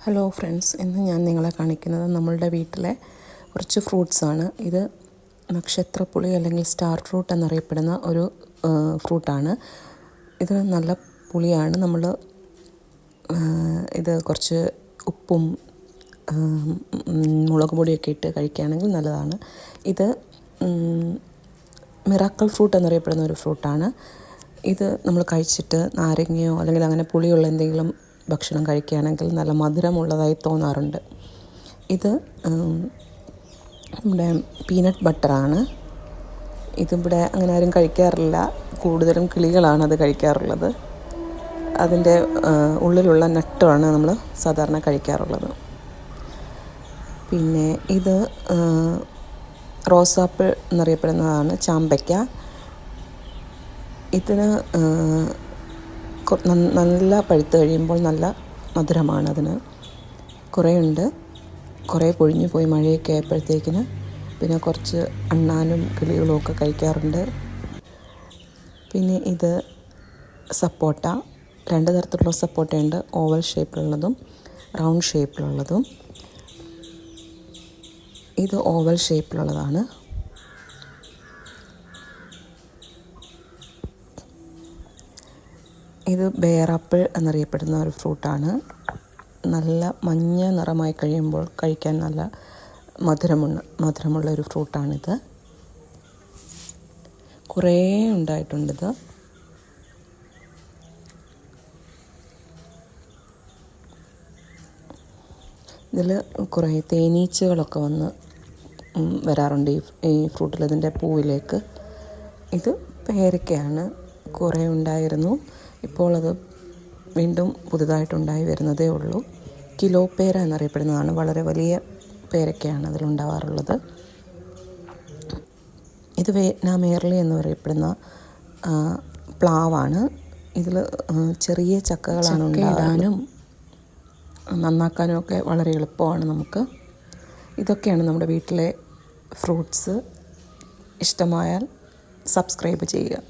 Hello friends, ഇന്ന് ഞാൻ നിങ്ങളെ കാണിക്കുന്നത് നമ്മളുടെ വീട്ടിലെ കുറച്ച് ഫ്രൂട്ട്സാണ്. ഇത് നക്ഷത്രപ്പുളി അല്ലെങ്കിൽ സ്റ്റാർ ഫ്രൂട്ട് എന്നറിയപ്പെടുന്ന ഒരു ഫ്രൂട്ടാണ്. ഇത് നല്ല പുളിയാണ്. നമ്മൾ ഇത് കുറച്ച് ഉപ്പും മുളക് പൊടിയൊക്കെ ഇട്ട് കഴിക്കുകയാണെങ്കിൽ നല്ലതാണ്. ഇത് മിറാക്കിൾ ഫ്രൂട്ട് എന്നറിയപ്പെടുന്ന ഒരു ഫ്രൂട്ടാണ്. ഇത് നമ്മൾ കഴിച്ചിട്ട് നാരങ്ങയോ അല്ലെങ്കിൽ അങ്ങനെ പുളിയുള്ള എന്തെങ്കിലും ഭക്ഷണം കഴിക്കുകയാണെങ്കിൽ നല്ല മധുരമുള്ളതായി തോന്നാറുണ്ട്. ഇത് നമ്മുടെ പീനട്ട് ബട്ടറാണ്. ഇതിവിടെ അങ്ങനെ ആരും കഴിക്കാറില്ല. കൂടുതലും കിളികളാണ് അത് കഴിക്കാറുള്ളത്. അതിൻ്റെ ഉള്ളിലുള്ള നട്ടുമാണ് നമ്മൾ സാധാരണ കഴിക്കാറുള്ളത്. പിന്നെ ഇത് റോസാപ്പിൾ എന്നറിയപ്പെടുന്നതാണ്, ചാമ്പയ്ക്ക. ഇതിന് നല്ല പഴുത്ത് കഴിയുമ്പോൾ നല്ല മധുരമാണ്. അതിന് കുറേ ഉണ്ട്, കുറേ പൊഴിഞ്ഞു പോയി മഴയൊക്കെ ആയപ്പോഴത്തേക്കിന്. പിന്നെ കുറച്ച് അണ്ണാനും കിളികളും ഒക്കെ കഴിക്കാറുണ്ട്. പിന്നെ ഇത് സപ്പോട്ട. രണ്ട് തരത്തിലുള്ള സപ്പോട്ടയുണ്ട്, ഓവൽ ഷേപ്പിലുള്ളതും റൗണ്ട് ഷേപ്പിലുള്ളതും. ഇത് ഓവൽ ഷേപ്പിലുള്ളതാണ്. ഇത് ബെയർ ആപ്പിൾ എന്നറിയപ്പെടുന്ന ഒരു ഫ്രൂട്ടാണ്. നല്ല മഞ്ഞ നിറമായി കഴിയുമ്പോൾ കഴിക്കാൻ നല്ല മധുരമുള്ള ഒരു ഫ്രൂട്ടാണിത്. കുറേ ഉണ്ടായിട്ടുണ്ടിത്. ഇതിൽ കുറേ തേനീച്ചകളൊക്കെ വന്ന് വരാറുണ്ട് ഈ ഫ്രൂട്ടിൽ, ഇതിൻ്റെ പൂവിലേക്ക്. ഇത് പേരയ്ക്കയാണ്. കുറേ ഉണ്ടായിരുന്നു, ഇപ്പോൾ അത് വീണ്ടും പുതുതായിട്ടുണ്ടായി വരുന്നതേ ഉള്ളൂ. കിലോ പേര എന്നറിയപ്പെടുന്നതാണ്. വളരെ വലിയ പേരയ്ക്കയാണ് അതിലുണ്ടാവാറുള്ളത്. ഇത് വിയറ്റ്നാം എയർലി എന്ന് പറയപ്പെടുന്ന പ്ലാവാണ്. ഇതിൽ ചെറിയ ചക്കകളാണ് ഉണ്ടാകാനും നന്നാക്കാനും ഒക്കെ വളരെ എളുപ്പമാണ് നമുക്ക്. ഇതൊക്കെയാണ് നമ്മുടെ വീട്ടിലെ ഫ്രൂട്ട്സ്. ഇഷ്ടമായാൽ സബ്സ്ക്രൈബ് ചെയ്യുക.